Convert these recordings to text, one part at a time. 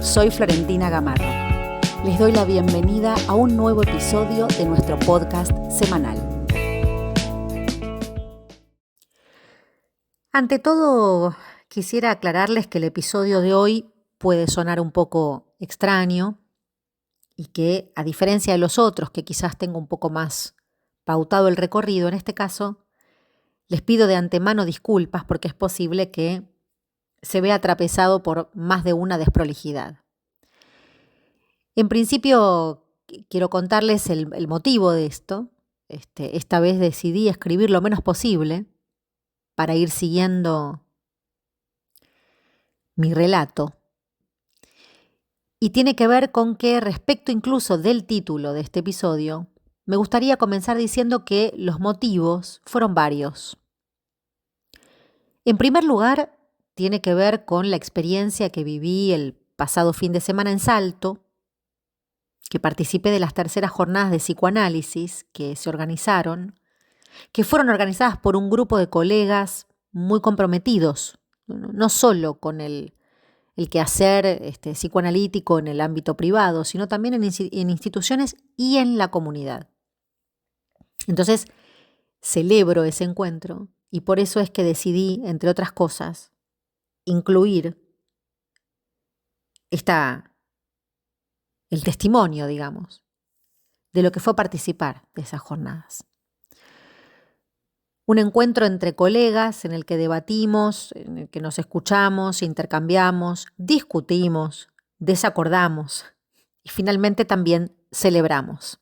soy Florentina Gamarro. Les doy la bienvenida a un nuevo episodio de nuestro podcast semanal. Ante todo, quisiera aclararles que el episodio de hoy puede sonar un poco extraño y que, a diferencia de los otros, que quizás tengo un poco más pautado el recorrido, en este caso, les pido de antemano disculpas porque es posible que se vea atrapezado por más de una desprolijidad. En principio, quiero contarles el motivo de esto. Esta vez decidí escribir lo menos posible para ir siguiendo mi relato. Y tiene que ver con que, respecto incluso del título de este episodio, me gustaría comenzar diciendo que los motivos fueron varios. En primer lugar, tiene que ver con la experiencia que viví el pasado fin de semana en Salto, que participé de las terceras jornadas de psicoanálisis que se organizaron, que fueron organizadas por un grupo de colegas muy comprometidos, no solo con el quehacer psicoanalítico en el ámbito privado, sino también en instituciones y en la comunidad. Entonces, celebro ese encuentro y por eso es que decidí, entre otras cosas, incluir el testimonio, digamos, de lo que fue participar de esas jornadas. Un encuentro entre colegas en el que debatimos, en el que nos escuchamos, intercambiamos, discutimos, desacordamos y finalmente también celebramos.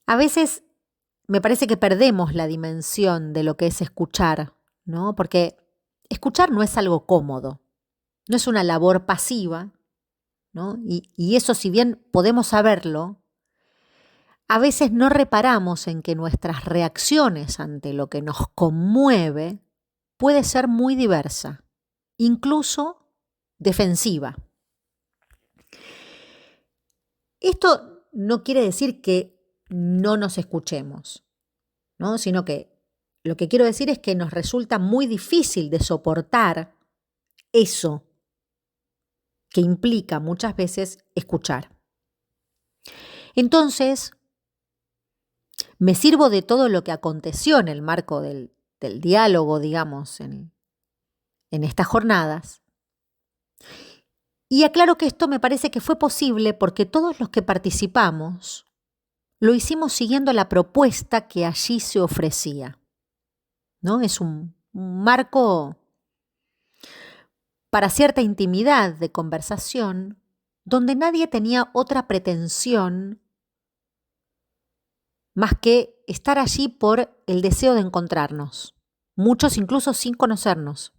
A veces me parece que perdemos la dimensión de lo que es escuchar, ¿no? Porque escuchar no es algo cómodo, no es una labor pasiva, ¿no? Y eso, si bien podemos saberlo, a veces no reparamos en que nuestras reacciones ante lo que nos conmueve puede ser muy diversa, incluso defensiva. Esto no quiere decir que no nos escuchemos, ¿no? Sino que lo que quiero decir es que nos resulta muy difícil de soportar eso que implica muchas veces escuchar. Entonces, me sirvo de todo lo que aconteció en el marco del diálogo, digamos, en estas jornadas. Y aclaro que esto me parece que fue posible porque todos los que participamos lo hicimos siguiendo la propuesta que allí se ofrecía, ¿no? Es un marco para cierta intimidad de conversación donde nadie tenía otra pretensión más que estar allí por el deseo de encontrarnos, muchos incluso sin conocernos.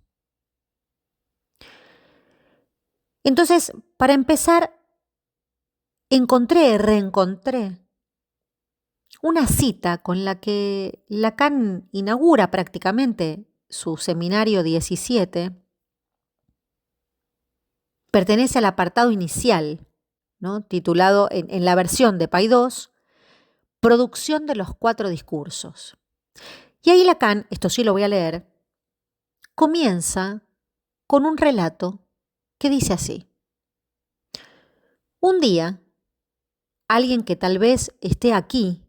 Entonces, para empezar, reencontré una cita con la que Lacan inaugura prácticamente su seminario 17. Pertenece al apartado inicial, ¿no? Titulado en la versión de Paidós, Producción de los 4 discursos. Y ahí Lacan, esto sí lo voy a leer, comienza con un relato que dice así. Un día, alguien que tal vez esté aquí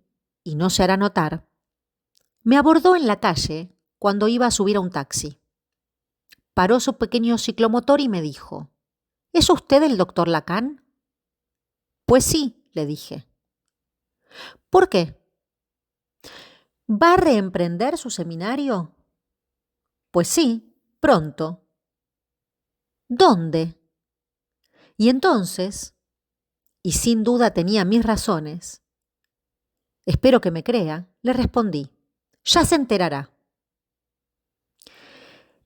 y no se hará notar, me abordó en la calle cuando iba a subir a un taxi. Paró su pequeño ciclomotor y me dijo, ¿es usted el doctor Lacan? Pues sí, le dije. ¿Por qué? ¿Va a reemprender su seminario? Pues sí, pronto. ¿Dónde? Y entonces, y sin duda tenía mis razones, espero que me crea, le respondí, ya se enterará.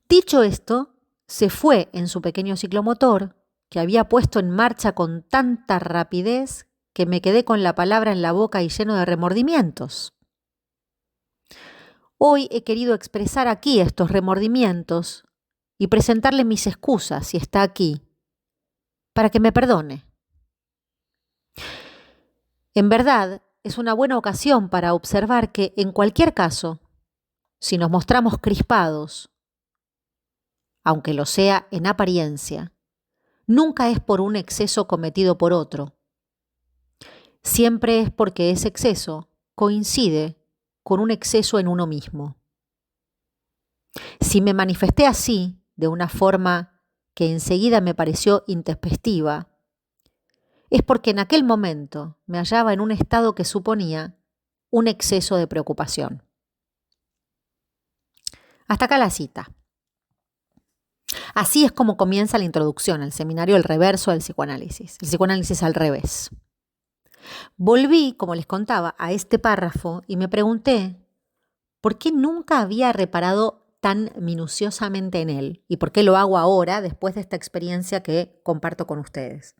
Dicho esto, se fue en su pequeño ciclomotor, que había puesto en marcha con tanta rapidez que me quedé con la palabra en la boca y lleno de remordimientos. Hoy he querido expresar aquí estos remordimientos y presentarle mis excusas, si está aquí, para que me perdone. En verdad, es una buena ocasión para observar que, en cualquier caso, si nos mostramos crispados, aunque lo sea en apariencia, nunca es por un exceso cometido por otro. Siempre es porque ese exceso coincide con un exceso en uno mismo. Si me manifesté así, de una forma que enseguida me pareció intempestiva, es porque en aquel momento me hallaba en un estado que suponía un exceso de preocupación. Hasta acá la cita. Así es como comienza la introducción al seminario El Reverso del Psicoanálisis, el psicoanálisis al revés. Volví, como les contaba, a este párrafo y me pregunté por qué nunca había reparado tan minuciosamente en él y por qué lo hago ahora después de esta experiencia que comparto con ustedes.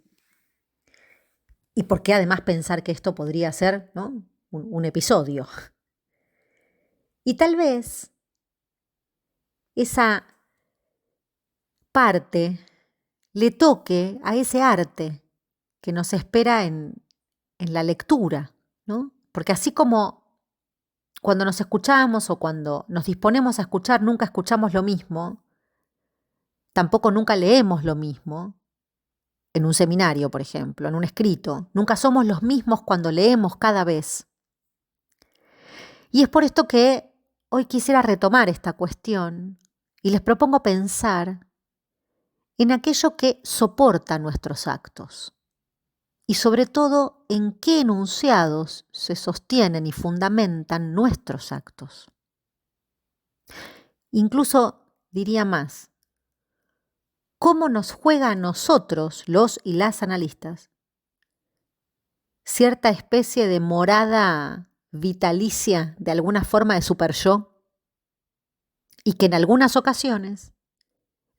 Y por qué además pensar que esto podría ser, ¿no?, un episodio. Y tal vez esa parte le toque a ese arte que nos espera en la lectura, ¿no? Porque así como cuando nos escuchamos o cuando nos disponemos a escuchar nunca escuchamos lo mismo, tampoco nunca leemos lo mismo, en un seminario, por ejemplo, en un escrito, nunca somos los mismos cuando leemos cada vez. Y es por esto que hoy quisiera retomar esta cuestión y les propongo pensar en aquello que soporta nuestros actos y sobre todo en qué enunciados se sostienen y fundamentan nuestros actos. Incluso diría más, cómo nos juega a nosotros, los y las analistas, cierta especie de morada vitalicia de alguna forma de superyo y que en algunas ocasiones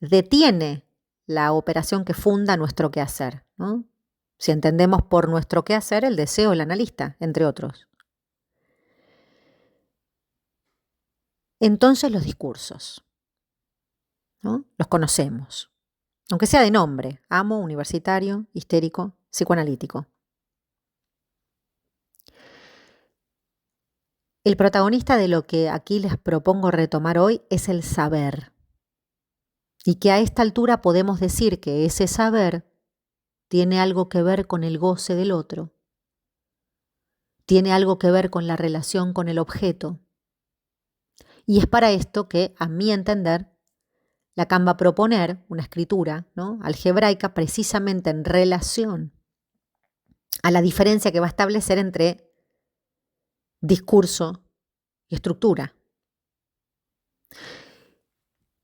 detiene la operación que funda nuestro quehacer, ¿no? Si entendemos por nuestro quehacer el deseo del analista, entre otros. Entonces los discursos, ¿no?, los conocemos, aunque sea de nombre: amo, universitario, histérico, psicoanalítico. El protagonista de lo que aquí les propongo retomar hoy es el saber, y que a esta altura podemos decir que ese saber tiene algo que ver con el goce del otro, tiene algo que ver con la relación con el objeto, y es para esto que, a mi entender, Lacan va a proponer una escritura, ¿no?, algebraica precisamente en relación a la diferencia que va a establecer entre discurso y estructura.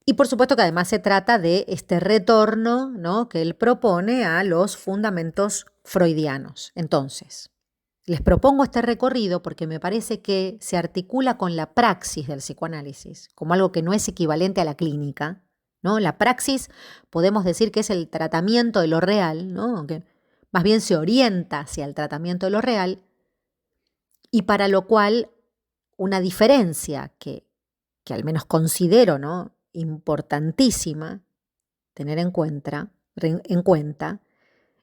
Y por supuesto que además se trata de este retorno, ¿no?, que él propone a los fundamentos freudianos. Entonces, les propongo este recorrido porque me parece que se articula con la praxis del psicoanálisis, como algo que no es equivalente a la clínica, ¿no? La praxis podemos decir que es el tratamiento de lo real, ¿no?, aunque más bien se orienta hacia el tratamiento de lo real, y para lo cual una diferencia que al menos considero, ¿no?, importantísima tener en cuenta,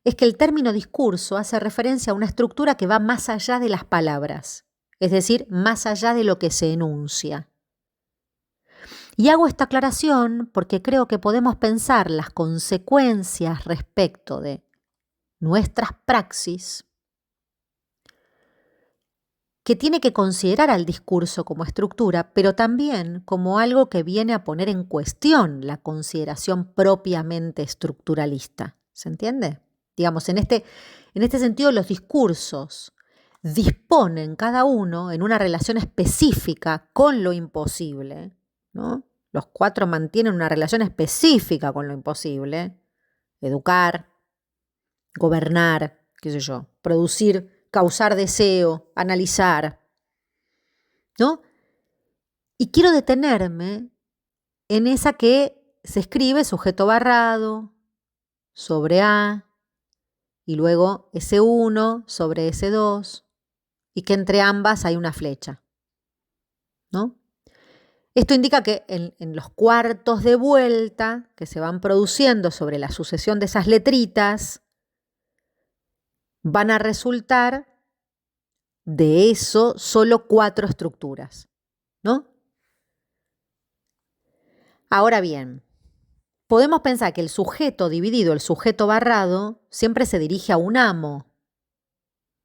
es que el término discurso hace referencia a una estructura que va más allá de las palabras, es decir, más allá de lo que se enuncia. Y hago esta aclaración porque creo que podemos pensar las consecuencias respecto de nuestras praxis, que tiene que considerar al discurso como estructura, pero también como algo que viene a poner en cuestión la consideración propiamente estructuralista. ¿Se entiende? Digamos, en este sentido, los discursos disponen cada uno en una relación específica con lo imposible, ¿no? Los cuatro mantienen una relación específica con lo imposible: educar, gobernar, qué sé yo, producir, causar deseo, analizar, ¿no? Y quiero detenerme en esa que se escribe sujeto barrado sobre A y luego S1 sobre S2 y que entre ambas hay una flecha, ¿no? Esto indica que en los cuartos de vuelta que se van produciendo sobre la sucesión de esas letritas van a resultar de eso solo 4 estructuras, ¿no? Ahora bien, podemos pensar que el sujeto dividido, el sujeto barrado, siempre se dirige a un amo,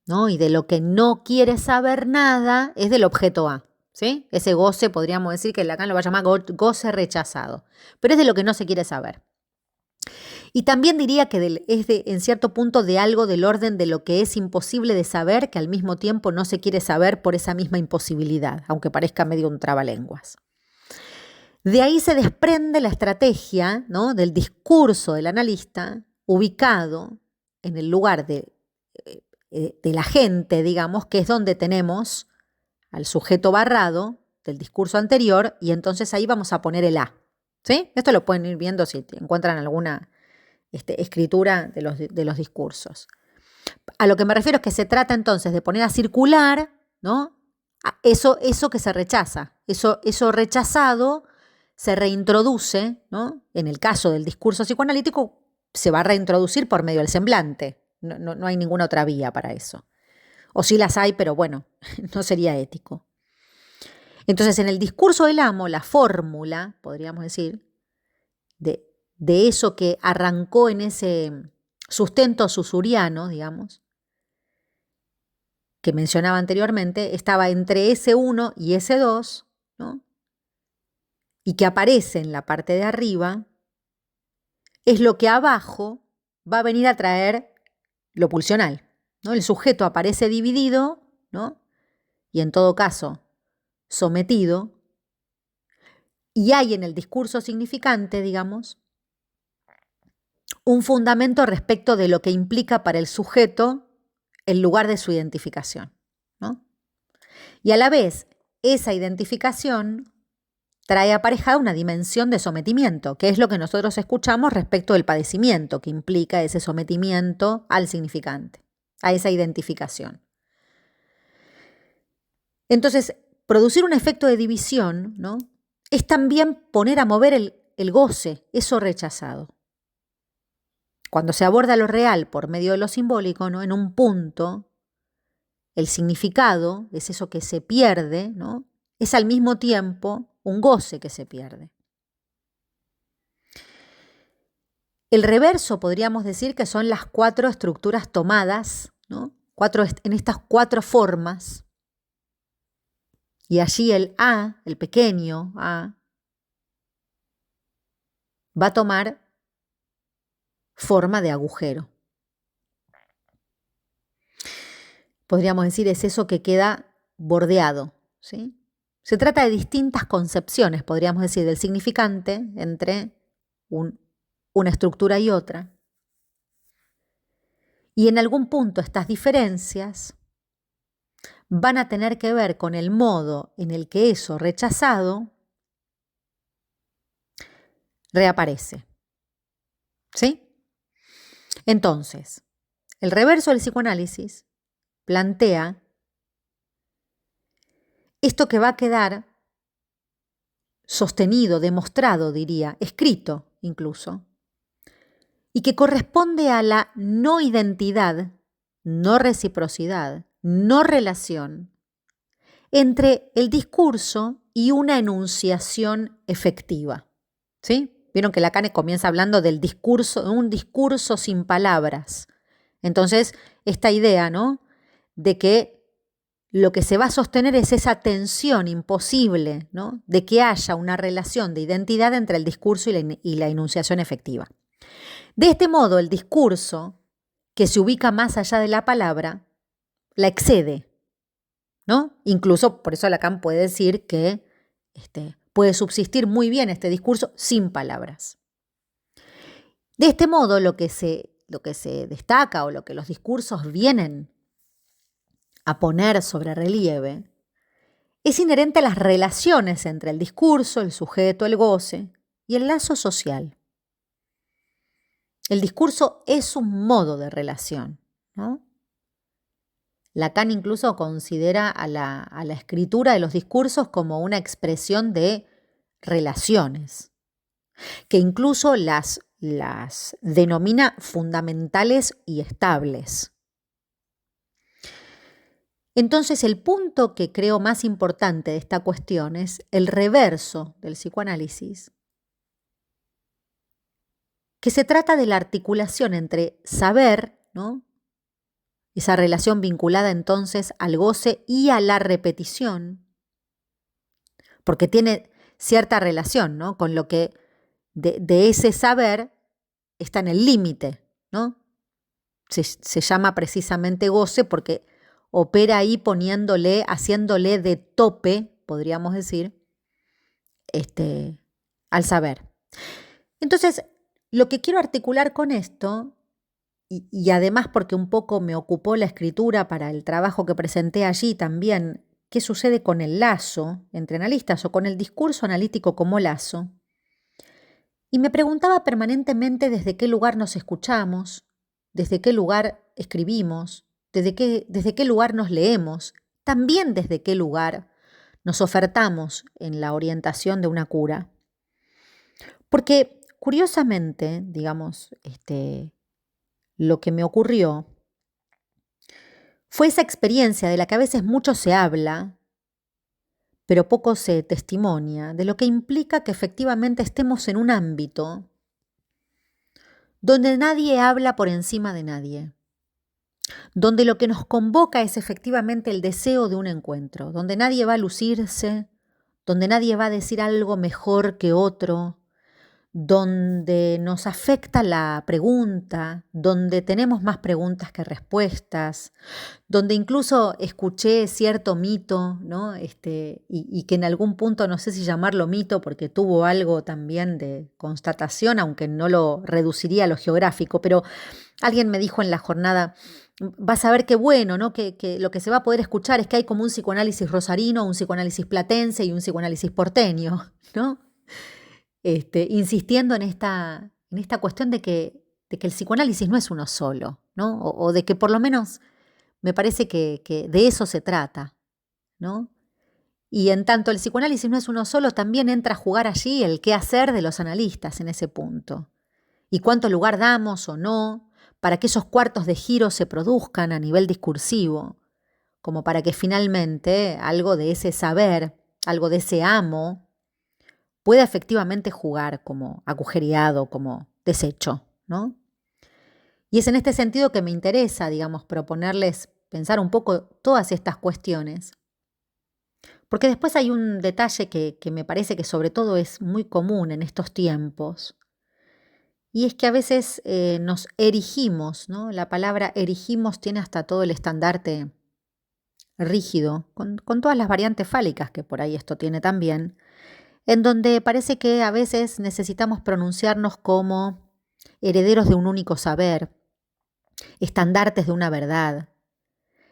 ¿no? Y de lo que no quiere saber nada es del objeto A, ¿sí? Ese goce, podríamos decir que Lacan lo va a llamar goce rechazado, pero es de lo que no se quiere saber. Y también diría que es en cierto punto de algo del orden de lo que es imposible de saber, que al mismo tiempo no se quiere saber por esa misma imposibilidad, aunque parezca medio un trabalenguas. De ahí se desprende la estrategia, ¿no?, del discurso del analista ubicado en el lugar de la gente, digamos, que es donde tenemos al sujeto barrado del discurso anterior, y entonces ahí vamos a poner el A, ¿sí? Esto lo pueden ir viendo si encuentran alguna escritura de los discursos. A lo que me refiero es que se trata entonces de poner a circular, ¿no?, eso que se rechaza, eso rechazado se reintroduce, ¿no? En el caso del discurso psicoanalítico se va a reintroducir por medio del semblante. No hay ninguna otra vía para eso. O sí las hay, pero bueno, no sería ético. Entonces, en el discurso del amo, la fórmula, podríamos decir, de eso que arrancó en ese sustento susuriano, digamos, que mencionaba anteriormente, estaba entre S1 y S2, ¿no?, y que aparece en la parte de arriba, es lo que abajo va a venir a traer lo pulsional, ¿no? El sujeto aparece dividido, ¿no?, y en todo caso sometido, y hay en el discurso significante, digamos, un fundamento respecto de lo que implica para el sujeto el lugar de su identificación, ¿no? Y a la vez, esa identificación trae aparejada una dimensión de sometimiento, que es lo que nosotros escuchamos respecto del padecimiento que implica ese sometimiento al significante, a esa identificación. Entonces, producir un efecto de división, ¿no?, es también poner a mover el goce, eso rechazado. Cuando se aborda lo real por medio de lo simbólico, ¿no?, en un punto, el significado es eso que se pierde, ¿no?, es al mismo tiempo un goce que se pierde. El reverso podríamos decir que son las 4 estructuras tomadas, ¿no?, en estas 4 formas, y allí el A, el pequeño A, va a tomar forma de agujero. Podríamos decir, es eso que queda bordeado, ¿sí? Se trata de distintas concepciones, podríamos decir, del significante entre una estructura y otra. Y en algún punto estas diferencias van a tener que ver con el modo en el que eso rechazado reaparece, ¿sí? Entonces, el reverso del psicoanálisis plantea esto que va a quedar sostenido, demostrado, diría, escrito incluso, y que corresponde a la no identidad, no reciprocidad, no relación entre el discurso y una enunciación efectiva, ¿sí? Vieron que Lacan comienza hablando del discurso, un discurso sin palabras. Entonces, esta idea, ¿no?, de que lo que se va a sostener es esa tensión imposible, ¿no?, de que haya una relación de identidad entre el discurso y la enunciación efectiva. De este modo, el discurso, que se ubica más allá de la palabra, la excede, ¿no? Incluso, por eso Lacan puede decir que puede subsistir muy bien este discurso sin palabras. De este modo, lo que se destaca o lo que los discursos vienen a poner sobre relieve es inherente a las relaciones entre el discurso, el sujeto, el goce y el lazo social. El discurso es un modo de relación, ¿no? Lacan incluso considera a la escritura de los discursos como una expresión de relaciones, que incluso las denomina fundamentales y estables. Entonces, el punto que creo más importante de esta cuestión es el reverso del psicoanálisis, que se trata de la articulación entre saber, ¿no? Esa relación vinculada entonces al goce y a la repetición, porque tiene cierta relación, ¿no? Con lo que de ese saber está en el límite, ¿no? Se llama precisamente goce porque opera ahí poniéndole, haciéndole de tope, podríamos decir, al saber. Entonces, lo que quiero articular con esto, y además porque un poco me ocupó la escritura para el trabajo que presenté allí también, qué sucede con el lazo entre analistas o con el discurso analítico como lazo, y me preguntaba permanentemente desde qué lugar nos escuchamos, desde qué lugar escribimos, desde qué lugar nos leemos, también desde qué lugar nos ofertamos en la orientación de una cura. Porque curiosamente, digamos, lo que me ocurrió fue esa experiencia de la que a veces mucho se habla, pero poco se testimonia, de lo que implica que efectivamente estemos en un ámbito donde nadie habla por encima de nadie, donde lo que nos convoca es efectivamente el deseo de un encuentro, donde nadie va a lucirse, donde nadie va a decir algo mejor que otro, donde nos afecta la pregunta, donde tenemos más preguntas que respuestas, donde incluso escuché cierto mito, ¿no? Y que en algún punto no sé si llamarlo mito porque tuvo algo también de constatación, aunque no lo reduciría a lo geográfico, pero alguien me dijo en la jornada, vas a ver qué bueno, ¿no? Que lo que se va a poder escuchar es que hay como un psicoanálisis rosarino, un psicoanálisis platense y un psicoanálisis porteño, ¿no? Insistiendo en esta cuestión de que el psicoanálisis no es uno solo, ¿no? O de que por lo menos me parece que de eso se trata, ¿no? Y en tanto el psicoanálisis no es uno solo, también entra a jugar allí el qué hacer de los analistas en ese punto. Y cuánto lugar damos o no para que esos cuartos de giro se produzcan a nivel discursivo, como para que finalmente algo de ese saber, algo de ese amo, pueda efectivamente jugar como agujereado, como deshecho, ¿no? Y es en este sentido que me interesa, digamos, proponerles pensar un poco todas estas cuestiones. Porque después hay un detalle que me parece que sobre todo es muy común en estos tiempos, y es que a veces nos erigimos, ¿no? La palabra erigimos tiene hasta todo el estandarte rígido, con todas las variantes fálicas que por ahí esto tiene también, en donde parece que a veces necesitamos pronunciarnos como herederos de un único saber, estandartes de una verdad.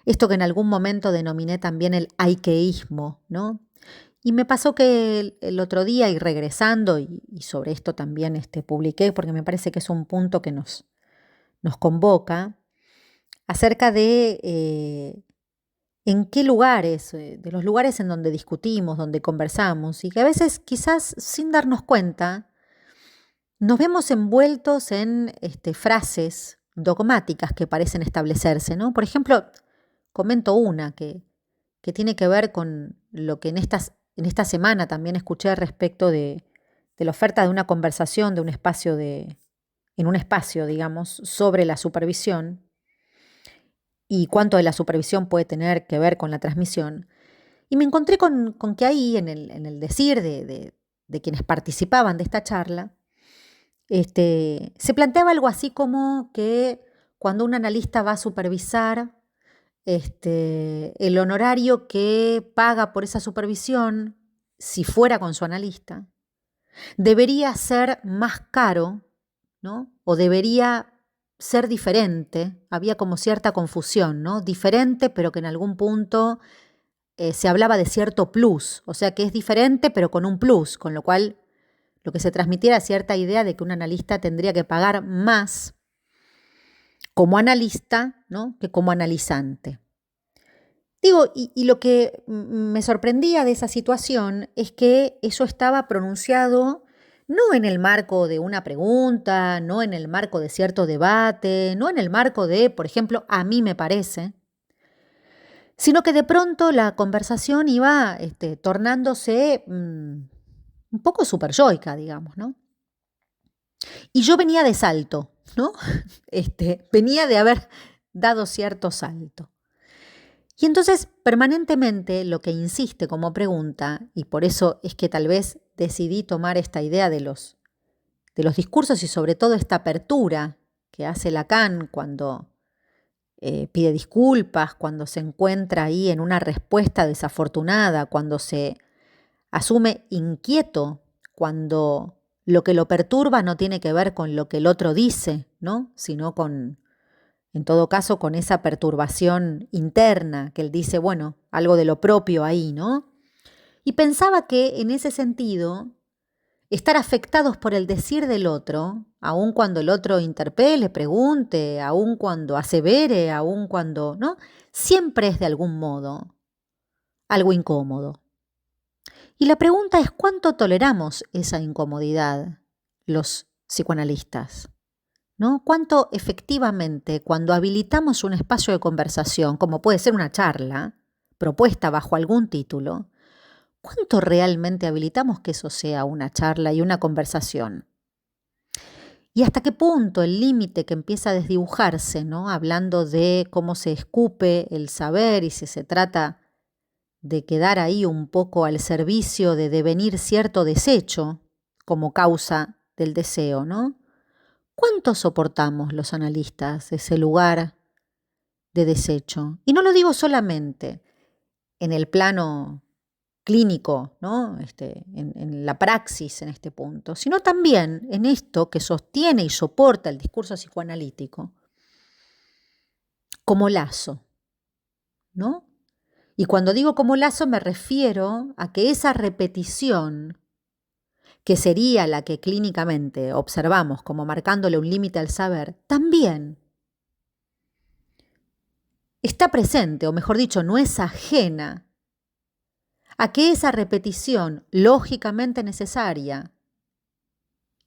Esto que en algún momento denominé también el aikeísmo, ¿no? Y me pasó que el otro día, y regresando, y sobre esto también publiqué, porque me parece que es un punto que nos convoca, acerca de en qué lugares, de los lugares en donde discutimos, donde conversamos, y que a veces quizás sin darnos cuenta, nos vemos envueltos en frases dogmáticas que parecen establecerse, ¿no? Por ejemplo, comento una que tiene que ver con lo que en esta semana también escuché respecto de la oferta de una conversación, de un espacio en un espacio, digamos, sobre la supervisión y cuánto de la supervisión puede tener que ver con la transmisión. Y me encontré con que ahí, en el decir de quienes participaban de esta charla, se planteaba algo así como que cuando un analista va a supervisar, el honorario que paga por esa supervisión, si fuera con su analista, debería ser más caro, ¿no? O debería ser diferente. Había como cierta confusión, ¿no? Diferente, pero que en algún punto se hablaba de cierto plus, o sea que es diferente, pero con un plus, con lo cual lo que se transmitiera es cierta idea de que un analista tendría que pagar más como analista, ¿no? Que como analizante. Digo, y lo que me sorprendía de esa situación es que eso estaba pronunciado no en el marco de una pregunta, no en el marco de cierto debate, no en el marco de, por ejemplo, a mí me parece, sino que de pronto la conversación iba tornándose un poco superyoica, digamos, ¿no? Y yo venía de salto, ¿no? Venía de haber dado cierto salto. Y entonces permanentemente lo que insiste como pregunta, y por eso es que tal vez decidí tomar esta idea de los discursos y sobre todo esta apertura que hace Lacan cuando pide disculpas, cuando se encuentra ahí en una respuesta desafortunada, cuando se asume inquieto, cuando lo que lo perturba no tiene que ver con lo que el otro dice, ¿no? Sino en todo caso, con esa perturbación interna que él dice, bueno, algo de lo propio ahí, ¿no? Y pensaba que en ese sentido, estar afectados por el decir del otro, aun cuando el otro interpele, pregunte, aun cuando asevere, aun cuando, ¿no? Siempre es de algún modo algo incómodo. Y la pregunta es, ¿cuánto toleramos esa incomodidad los psicoanalistas? ¿No? ¿Cuánto efectivamente, cuando habilitamos un espacio de conversación, como puede ser una charla, propuesta bajo algún título, cuánto realmente habilitamos que eso sea una charla y una conversación? ¿Y hasta qué punto el límite que empieza a desdibujarse, ¿no? Hablando de cómo se escupe el saber y si se trata de quedar ahí un poco al servicio de devenir cierto desecho como causa del deseo, ¿no? ¿Cuánto soportamos los analistas ese lugar de desecho? Y no lo digo solamente en el plano clínico, ¿no? En la praxis en este punto, sino también en esto que sostiene y soporta el discurso psicoanalítico como lazo, ¿no? Y cuando digo como lazo me refiero a que esa repetición, que sería la que clínicamente observamos como marcándole un límite al saber, también está presente, o mejor dicho, no es ajena a que esa repetición lógicamente necesaria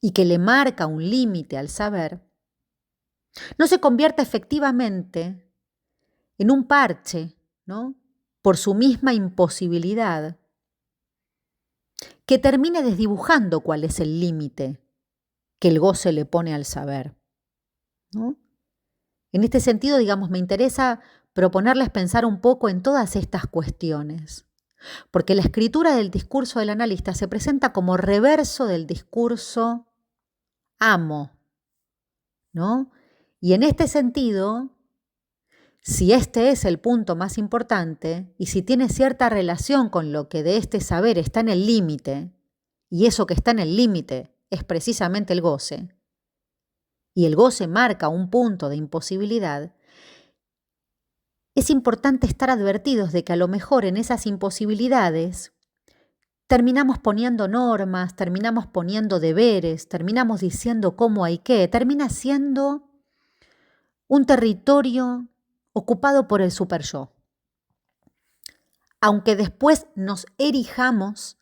y que le marca un límite al saber, no se convierta efectivamente en un parche, ¿no? Por su misma imposibilidad, que termine desdibujando cuál es el límite que el goce le pone al saber, ¿no? En este sentido, digamos, me interesa proponerles pensar un poco en todas estas cuestiones, porque la escritura del discurso del analista se presenta como reverso del discurso amo, ¿no? Y en este sentido, si este es el punto más importante y si tiene cierta relación con lo que de este saber está en el límite, y eso que está en el límite es precisamente el goce, y el goce marca un punto de imposibilidad, es importante estar advertidos de que a lo mejor en esas imposibilidades terminamos poniendo normas, terminamos poniendo deberes, terminamos diciendo cómo hay qué, termina siendo un territorio ocupado por el super-yo. Aunque después nos erijamos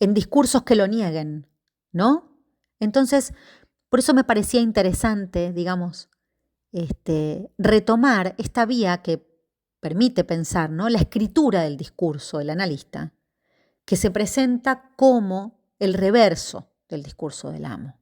en discursos que lo nieguen, ¿no? Entonces, por eso me parecía interesante, digamos, retomar esta vía que permite pensar, ¿no? La escritura del discurso del analista, que se presenta como el reverso del discurso del amo.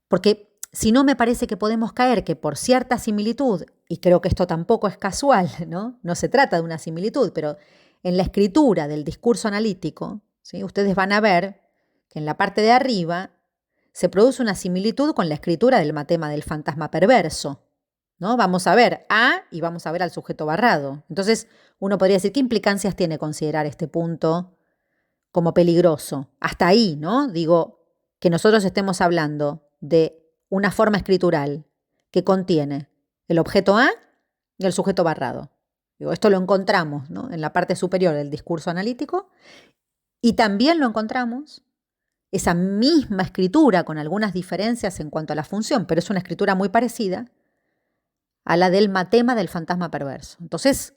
Porque si no, me parece que podemos caer que por cierta similitud, y creo que esto tampoco es casual, ¿no? No se trata de una similitud, pero en la escritura del discurso analítico, ¿sí? Ustedes van a ver que en la parte de arriba se produce una similitud con la escritura del matema del fantasma perverso, ¿no? Vamos a ver a y vamos a ver al sujeto barrado. Entonces, uno podría decir, ¿qué implicancias tiene considerar este punto como peligroso? Hasta ahí, ¿no? Digo, que nosotros estemos hablando de una forma escritural que contiene el objeto A y el sujeto barrado. Digo, esto lo encontramos, ¿no? En la parte superior del discurso analítico y también lo encontramos, esa misma escritura con algunas diferencias en cuanto a la función, pero es una escritura muy parecida a la del matema del fantasma perverso. Entonces,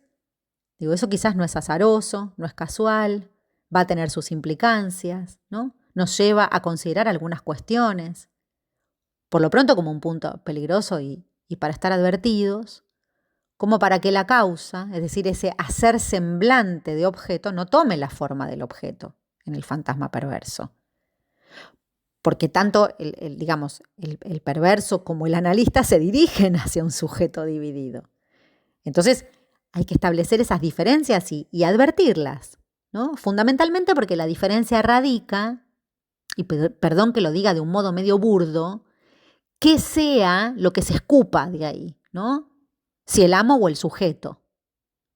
digo, eso quizás no es azaroso, no es casual, va a tener sus implicancias, ¿no? Nos lleva a considerar algunas cuestiones, por lo pronto como un punto peligroso y para estar advertidos, como para que la causa, es decir, ese hacer semblante de objeto, no tome la forma del objeto en el fantasma perverso. porque tanto el perverso como el analista se dirigen hacia un sujeto dividido. Entonces, hay que establecer esas diferencias y advertirlas, ¿no? Fundamentalmente porque la diferencia radica, y perdón que lo diga de un modo medio burdo, que sea lo que se escupa de ahí, ¿no? Si el amo o el sujeto.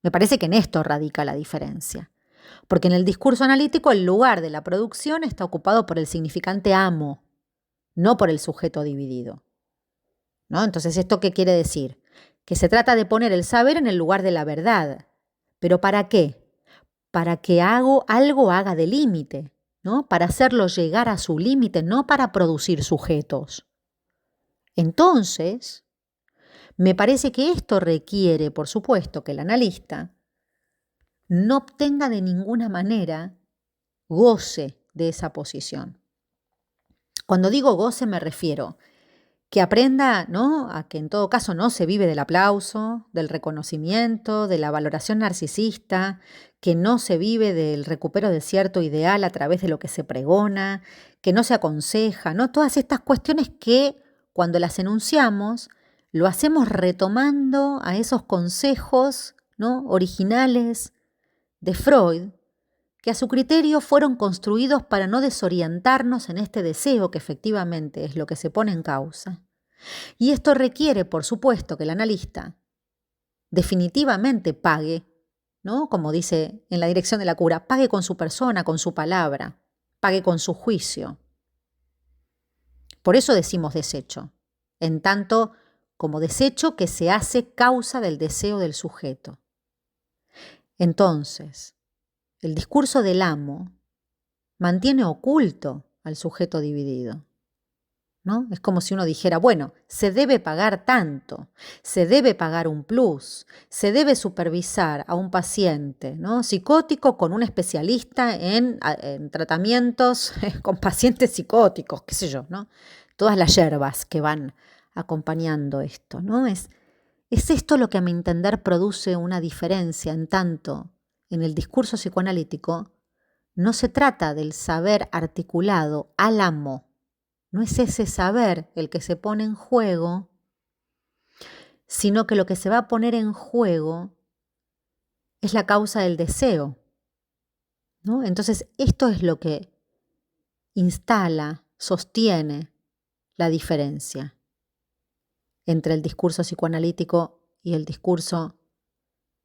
Me parece que en esto radica la diferencia. Porque en el discurso analítico el lugar de la producción está ocupado por el significante amo, no por el sujeto dividido, ¿no? Entonces, ¿esto qué quiere decir? Que se trata de poner el saber en el lugar de la verdad. ¿Pero para qué? Para que algo haga de límite, ¿no? Para hacerlo llegar a su límite, no para producir sujetos. Entonces, me parece que esto requiere, por supuesto, que el analista no obtenga de ninguna manera goce de esa posición. Cuando digo goce me refiero que aprenda, ¿no?, a que en todo caso no se vive del aplauso, del reconocimiento, de la valoración narcisista, que no se vive del recupero de cierto ideal a través de lo que se pregona, que no se aconseja, ¿no? Todas estas cuestiones que cuando las enunciamos lo hacemos retomando a esos consejos, ¿no?, originales de Freud, que a su criterio fueron construidos para no desorientarnos en este deseo que efectivamente es lo que se pone en causa. Y esto requiere, por supuesto, que el analista definitivamente pague, ¿no? Como dice en la dirección de la cura, pague con su persona, con su palabra, pague con su juicio. Por eso decimos desecho, en tanto como desecho que se hace causa del deseo del sujeto. Entonces, el discurso del amo mantiene oculto al sujeto dividido, ¿no? Es como si uno dijera, bueno, se debe pagar tanto, se debe pagar un plus, se debe supervisar a un paciente, ¿no?, psicótico con un especialista en tratamientos con pacientes psicóticos, qué sé yo, ¿no? Todas las hierbas que van acompañando esto, ¿no? Es esto lo que a mi entender produce una diferencia en tanto en el discurso psicoanalítico no se trata del saber articulado al amo, no es ese saber el que se pone en juego, sino que lo que se va a poner en juego es la causa del deseo, ¿no? Entonces, esto es lo que instala, sostiene la diferencia entre el discurso psicoanalítico y el discurso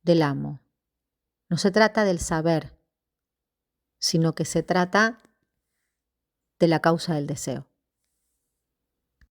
del amo. No se trata del saber, sino que se trata de la causa del deseo.